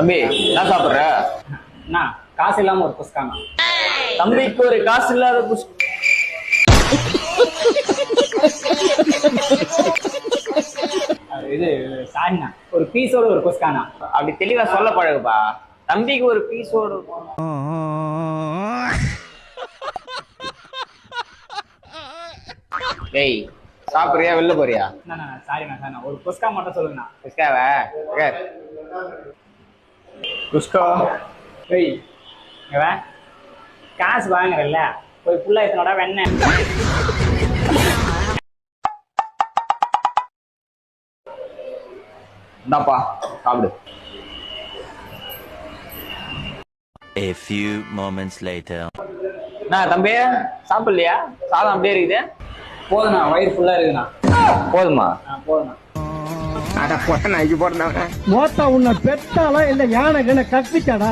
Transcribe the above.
தம்பி என்ன சாப்பிடுற? அண்ணா காசு இல்லாம ஒரு குஸ்காண்ணா. தம்பிக்கு ஒரு காசு இல்லாத இது சாரிண்ணா, ஒரு பீஸோட ஒரு குஸ்காண்ணா. அப்படி தெளிவா சொல்ல பழகுப்பா. தம்பிக்கு ஒரு பீஸோடு. டேய் சாப்பிடுறியா வெளில போறியா? அண்ணா சாரிண்ணா, ஒரு குஸ்கா மட்டும் சொல்லுங்கண்ணா. குஸ்காவா? குஸ்கா ஏய் இவன் காசு வாங்குறல்ல, போய் புள்ள எத்தனோட வெண்ணெய். இந்தாப்பா சாப்பிடு. A few moments later. என்ன தம்பி சாப்பிடலையா? சாதம் அப்படியே இருக்குது. போதுண்ணா, வயிறு ஃபுல்லா இருக்குண்ணா. போதுமா? போதுண்ணா. மோத்தா உன்னை பெத்தாலா இல்ல யானை கண்ண கற்பிச்சாடா?